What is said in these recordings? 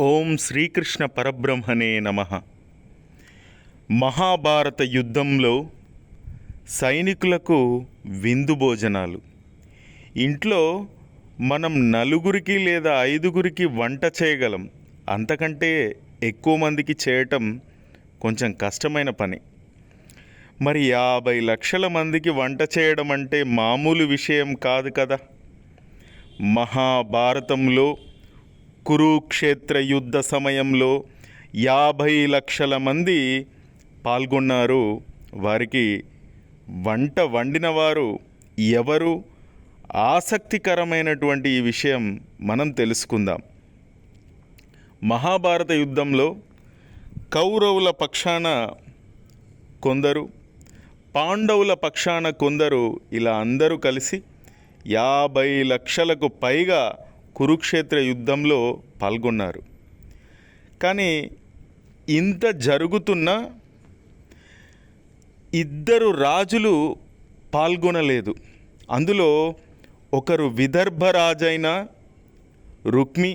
ఓం శ్రీకృష్ణ పరబ్రహ్మణే నమః. మహాభారత యుద్ధంలో సైనికులకు విందు భోజనాలు. ఇంట్లో మనం నలుగురికి లేదా ఐదుగురికి వంట చేయగలం, అంతకంటే ఎక్కువ మందికి చేయటం కొంచెం కష్టమైన పని. మరి 50 లక్షల మందికి వంట చేయడం అంటే మామూలు విషయం కాదు కదా. మహాభారతంలో కురుక్షేత్ర యుద్ధ సమయంలో 50 లక్షల మంది పాల్గొన్నారు. వారికి వంట వండిన వారు ఎవరు? ఆసక్తికరమైనటువంటి ఈ విషయం మనం తెలుసుకుందాం. మహాభారత యుద్ధంలో కౌరవుల పక్షాన కొందరు, పాండవుల పక్షాన కొందరు, ఇలా అందరూ కలిసి 50 లక్షలకు పైగా కురుక్షేత్ర యుద్ధంలో పాల్గొన్నారు. కానీ ఇంత జరుగుతున్న ఇద్దరు రాజులు పాల్గొనలేదు. అందులో ఒకరు విదర్భ రాజైన రుక్మి,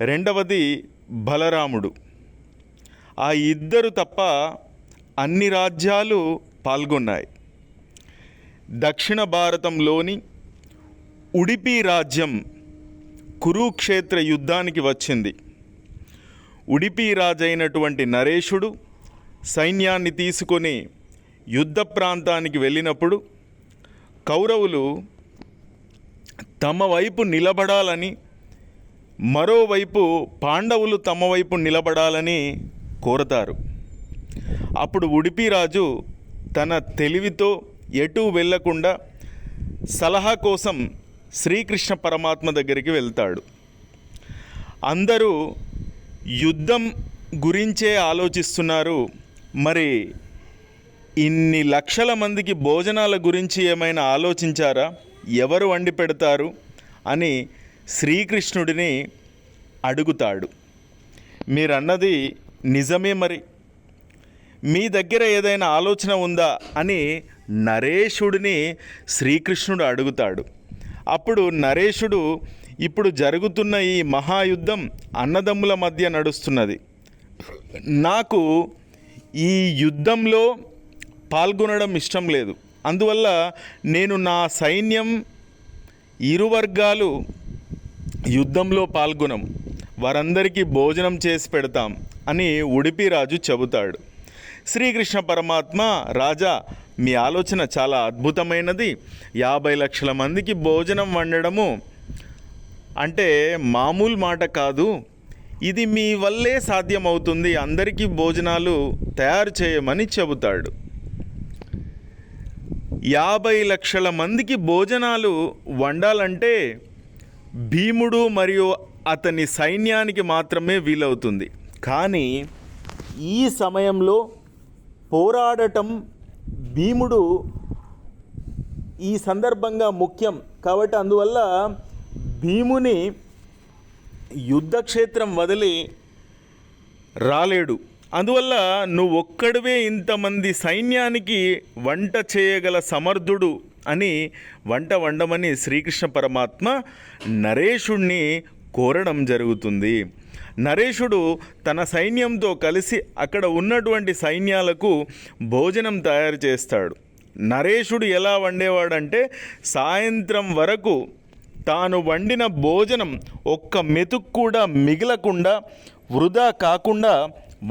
రెండవది బలరాముడు. ఆ ఇద్దరు తప్ప అన్ని రాజ్యాలు పాల్గొన్నాయి. దక్షిణ భారతంలోని ఉడిపి రాజ్యం కురుక్షేత్ర యుద్ధానికి వచ్చింది. ఉడిపి రాజైనటువంటి నరేషుడు సైన్యాన్ని తీసుకొని యుద్ధ ప్రాంతానికి వెళ్ళినప్పుడు కౌరవులు తమ వైపు నిలబడాలని, మరోవైపు పాండవులు తమ వైపు నిలబడాలని కోరతారు. అప్పుడు ఉడిపి రాజు తన తెలివితో ఎటూ వెళ్ళకుండా సలహా కోసం శ్రీకృష్ణ పరమాత్మ దగ్గరికి వెళ్తాడు. అందరూ యుద్ధం గురించే ఆలోచిస్తున్నారు. మరి ఇన్ని లక్షల మందికి భోజనాల గురించి ఏమైనా ఆలోచించారా? ఎవరు వండి పెడతారు అని శ్రీకృష్ణుడిని అడుగుతాడు. మీరన్నది నిజమే, మరి మీ దగ్గర ఏదైనా ఆలోచన ఉందా అని నరేషుడిని శ్రీకృష్ణుడు అడుగుతాడు. అప్పుడు నరేషుడు, ఇప్పుడు జరుగుతున్న ఈ మహాయుద్ధం అన్నదమ్ముల మధ్య నడుస్తున్నది. నాకు ఈ యుద్ధంలో పాల్గొనడం ఇష్టం లేదు. అందువల్ల నేను నా సైన్యం ఇరు వర్గాలు యుద్ధంలో పాల్గొనం, వారందరికీ భోజనం చేసి పెడతాం అని ఉడిపి రాజు చెబుతాడు. శ్రీకృష్ణ పరమాత్మ, రాజా, మీ ఆలోచన చాలా అద్భుతమైనది. 50 లక్షల మందికి భోజనం వండడము అంటే మామూలు మాట కాదు. ఇది మీ వల్లే సాధ్యమవుతుంది. అందరికీ భోజనాలు తయారు చేయమని చెబుతాడు. 50 లక్షల మందికి భోజనాలు వండాలంటే భీముడు మరియు అతని సైన్యానికి మాత్రమే వీలవుతుంది. కానీ ఈ సమయంలో పోరాడటం భీముడు ఈ సందర్భంగా ముఖ్యం కాబట్టి అందువల్ల భీముని యుద్ధక్షేత్రం వదిలి రాలేడు. అందువల్ల నువ్వు ఒక్కడివే ఇంతమంది సైన్యానికి వంట చేయగల సమర్థుడు అని వంట వండమని శ్రీకృష్ణ పరమాత్మ నరేషుణ్ణి కోరడం జరుగుతుంది. నరేషుడు తన సైన్యంతో కలిసి అక్కడ ఉన్నటువంటి సైన్యాలకు భోజనం తయారు చేస్తాడు. నరేషుడు ఎలా వండేవాడంటే సాయంత్రం వరకు తాను వండిన భోజనం ఒక్క మెతుకు కూడా మిగలకుండా, వృధా కాకుండా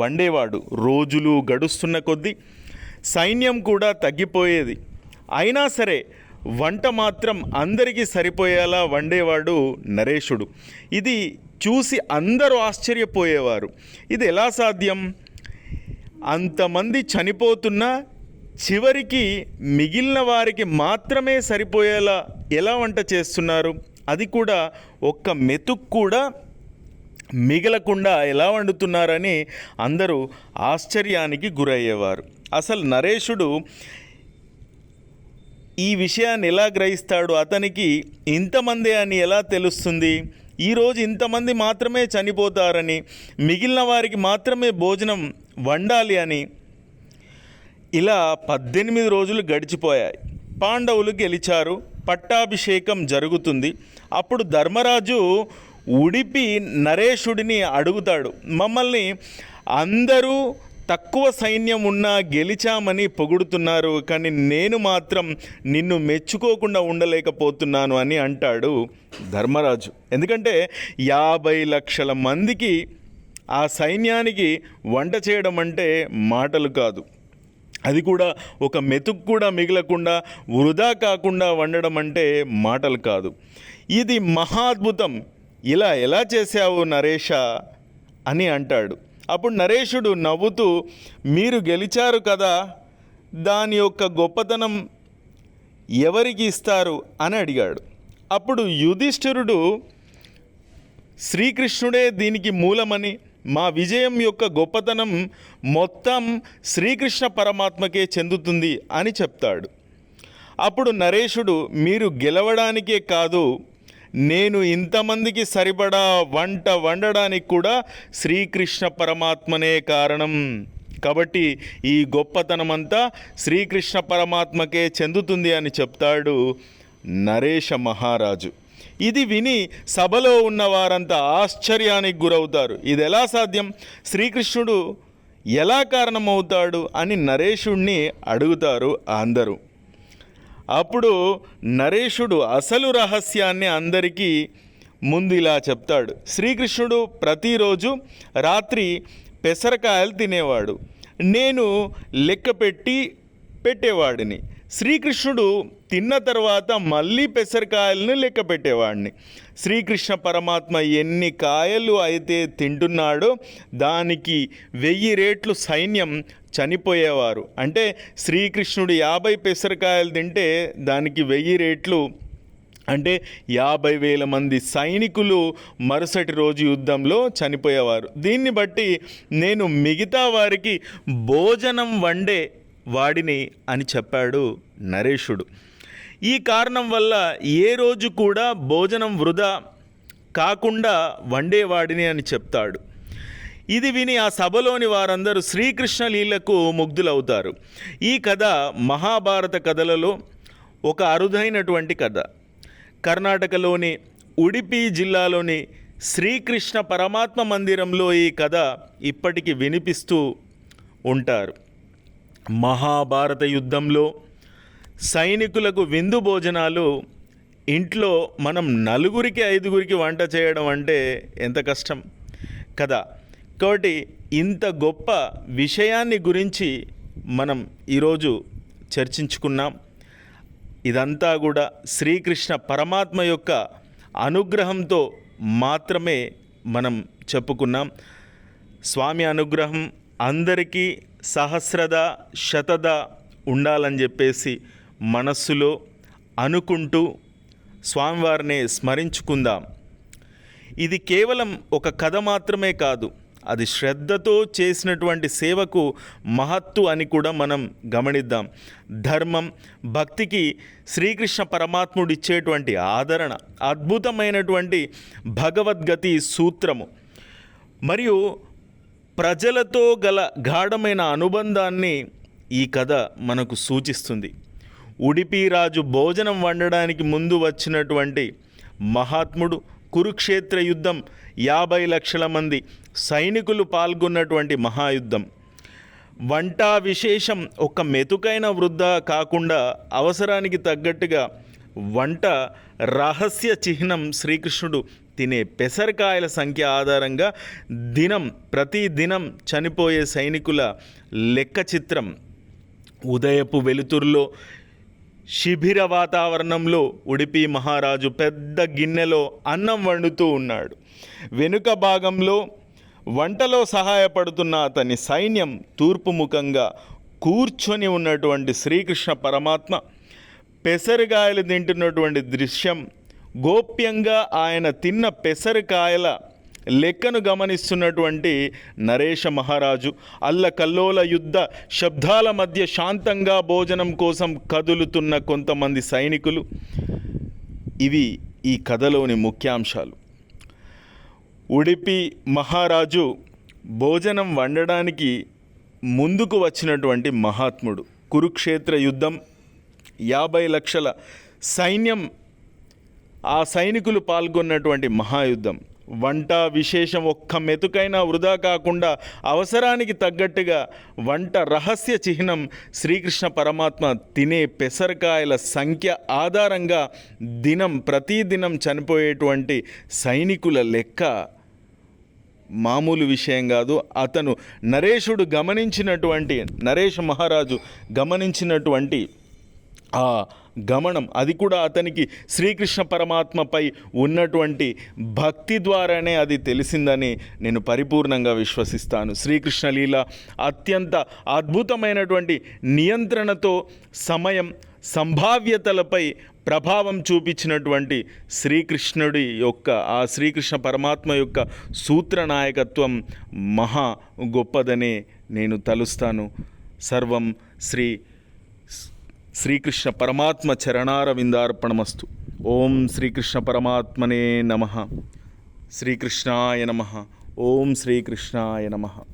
వండేవాడు. రోజులు గడుస్తున్న కొద్దీ సైన్యం కూడా తగ్గిపోయేది. అయినా సరే వంట మాత్రం అందరికీ సరిపోయేలా వండేవాడు నరేషుడు. ఇది చూసి అందరూ ఆశ్చర్యపోయేవారు. ఇది ఎలా సాధ్యం? అంతమంది చనిపోతున్నా చివరికి మిగిలిన వారికి మాత్రమే సరిపోయేలా ఎలా వంట చేస్తున్నారు? అది కూడా ఒక్క మెతుకు కూడా మిగలకుండా ఎలా వండుతున్నారని అందరూ ఆశ్చర్యానికి గురయ్యేవారు. అసలు నరేషుడు ఈ విషయాన్ని ఎలా గ్రహిస్తాడు? అతనికి ఇంతమంది అని ఎలా తెలుస్తుంది? ఈరోజు ఇంతమంది మాత్రమే చనిపోతారని, మిగిలిన వారికి మాత్రమే భోజనం వండాలి అని. ఇలా 18 రోజులు గడిచిపోయాయి. పాండవులు గెలిచారు. పట్టాభిషేకం జరుగుతుంది. అప్పుడు ధర్మరాజు ఉడిపి నరేషుడిని అడుగుతాడు, మమ్మల్ని అందరూ తక్కువ సైన్యం ఉన్నా గెలిచామని పొగుడుతున్నారు, కానీ నేను మాత్రం నిన్ను మెచ్చుకోకుండా ఉండలేకపోతున్నాను అని అంటాడు ధర్మరాజు. ఎందుకంటే 50 లక్షల మందికి ఆ సైన్యానికి వంట చేయడం అంటే మాటలు కాదు. అది కూడా ఒక మెతుకు కూడా మిగలకుండా వృధా కాకుండా వండడం అంటే మాటలు కాదు. ఇది మహాద్భుతం, ఇలా ఎలా చేశావు నరేష అని అంటాడు. అప్పుడు నరేషుడు నవ్వుతూ, మీరు గెలిచారు కదా, దాని యొక్క గొప్పతనం ఎవరికి ఇస్తారు అని అడిగాడు. అప్పుడు యుధిష్ఠిరుడు శ్రీకృష్ణుడే దీనికి మూలమని, మా విజయం యొక్క గొప్పతనం మొత్తం శ్రీకృష్ణ పరమాత్మకే చెందుతుంది అని చెప్తాడు. అప్పుడు నరేషుడు, మీరు గెలవడానికే కాదు, నేను ఇంతమందికి సరిపడా వంట వండడానికి కూడా శ్రీకృష్ణ పరమాత్మనే కారణం, కాబట్టి ఈ గొప్పతనమంతా శ్రీకృష్ణ పరమాత్మకే చెందుతుంది అని చెప్తాడు నరేష మహారాజు. ఇది విని సభలో ఉన్న వారంతా ఆశ్చర్యానికి గురవుతారు. ఇది ఎలా సాధ్యం, శ్రీకృష్ణుడు ఎలా కారణమవుతాడు అని నరేషుడిని అడుగుతారు అందరూ. అప్పుడు నరేషుడు అసలు రహస్యాన్ని అందరికీ ముందు ఇలా చెప్తాడు. శ్రీకృష్ణుడు ప్రతిరోజు రాత్రి పెసరకాయలు తినేవాడు, నేను లెక్క పెట్టేవాడిని. శ్రీకృష్ణుడు తిన్న తర్వాత మళ్ళీ పెసరకాయలను లెక్క పెట్టేవాడిని. శ్రీకృష్ణ పరమాత్మ ఎన్ని కాయలు అయితే తింటున్నాడో దానికి 1000 రెట్లు సైన్యం చనిపోయేవారు. అంటే శ్రీకృష్ణుడు 50 పెసరకాయలు తింటే దానికి 1000 రెట్లు అంటే 50,000 మంది సైనికులు మరుసటి రోజు యుద్ధంలో చనిపోయేవారు. దీన్ని బట్టి నేను మిగతా వారికి భోజనం వండే వాడిని అని చెప్పాడు నరేషుడు. ఈ కారణం వల్ల ఏ రోజు కూడా భోజనం వృధా కాకుండా వండేవాడిని అని చెప్తాడు. ఇది విని ఆ సభలోని వారందరూ శ్రీకృష్ణ లీలకు ముగ్ధులవుతారు. ఈ కథ మహాభారత కథలలో ఒక అరుదైనటువంటి కథ. కర్ణాటకలోని ఉడిపి జిల్లాలోని శ్రీకృష్ణ పరమాత్మ మందిరంలో ఈ కథ ఇప్పటికీ వినిపిస్తూ ఉంటారు. మహాభారత యుద్ధంలో సైనికులకు విందు భోజనాలు ఇంట్లో మనం 4గురికి 5గురికి వంట చేయడం అంటే ఎంత కష్టం కదా. కాబట్టి ఇంత గొప్ప విషయాన్ని గురించి మనం ఈరోజు చర్చించుకున్నాం. ఇదంతా కూడా శ్రీకృష్ణ పరమాత్మ యొక్క అనుగ్రహంతో మాత్రమే మనం చెప్పుకున్నాం. స్వామి అనుగ్రహం అందరికీ సహస్రద శతద ఉండాలని చెప్పేసి మనస్సులో అనుకుంటూ స్వామివారిని స్మరించుకుందాం. ఇది కేవలం ఒక కథ మాత్రమే కాదు, అది శ్రద్ధతో చేసినటువంటి సేవకు మహత్తు అని కూడా మనం గమనిద్దాం. ధర్మం భక్తికి శ్రీకృష్ణ పరమాత్ముడు ఇచ్చేటువంటి ఆదరణ అద్భుతమైనటువంటి భగవద్గతి సూత్రము మరియు ప్రజలతో గల గాఢమైన అనుబంధాన్ని ఈ కథ మనకు సూచిస్తుంది. ఉడిపి రాజు భోజనం వండడానికి ముందు వచ్చినటువంటి మహాత్ముడు, కురుక్షేత్ర యుద్ధం 50 లక్షల మంది సైనికులు పాల్గొన్నటువంటి మహాయుద్ధం, వంట విశేషం ఒక మెతుకైన వృద్ధా కాకుండా అవసరానికి తగ్గట్టుగా వంట రహస్య చిహ్నం శ్రీకృష్ణుడు తినే పెసరకాయల సంఖ్య ఆధారంగా ప్రతి దినం చనిపోయే సైనికుల లెక్క చిత్రం, ఉదయపు వెలుతురులో శిబిర వాతావరణంలో ఉడిపి మహారాజు పెద్ద గిన్నెలో అన్నం వండుతూ ఉన్నాడు. వెనుక భాగంలో వంటలో సహాయపడుతున్న అతని సైన్యం తూర్పు ముఖంగా కూర్చొని ఉన్నటువంటి శ్రీకృష్ణ పరమాత్మ పెసరకాయలు తింటున్నటువంటి దృశ్యం, గోప్యంగా ఆయన తిన్న పెసరకాయల లెక్కను గమనిస్తున్నటువంటి నరేష మహారాజు, అల్లకల్లోల యుద్ధ శబ్దాల మధ్య శాంతంగా భోజనం కోసం కదులుతున్న కొంతమంది సైనికులు. ఇవి ఈ కథలోని ముఖ్యాంశాలు. ఉడిపి మహారాజు భోజనం వండడానికి ముందుకు వచ్చినటువంటి మహాత్ముడు. కురుక్షేత్ర యుద్ధం 50 లక్షల సైన్యం, ఆ సైనికులు పాల్గొన్నటువంటి మహాయుద్ధం. వంట విశేషం ఒక్క మెతుకైనా వృధా కాకుండా అవసరానికి తగ్గట్టుగా వంట రహస్య చిహ్నం శ్రీకృష్ణ పరమాత్మ తినే పెసరకాయల సంఖ్య ఆధారంగా ప్రతిదినం చనిపోయేటువంటి సైనికుల లెక్క మామూలు విషయం కాదు. నరేష్ మహారాజు గమనించినటువంటి ఆ గమనం, అది కూడా అతనికి శ్రీకృష్ణ పరమాత్మపై ఉన్నటువంటి భక్తి ద్వారానే అది తెలిసిందని నేను పరిపూర్ణంగా విశ్వసిస్తాను. శ్రీకృష్ణ లీల అత్యంత అద్భుతమైనటువంటి నియంత్రణతో సమయం సంభావ్యతలపై ప్రభావం చూపించినటువంటి శ్రీకృష్ణ పరమాత్మ యొక్క సూత్రనాయకత్వం మహా గొప్పదనే నేను తలుస్తాను. సర్వం శ్రీకృష్ణ పరమాత్మ చరణారవిందార్పణమస్తు. ఓం శ్రీకృష్ణ పరమాత్మనే నమః. శ్రీకృష్ణాయ నమః. ఓం శ్రీకృష్ణాయ నమః.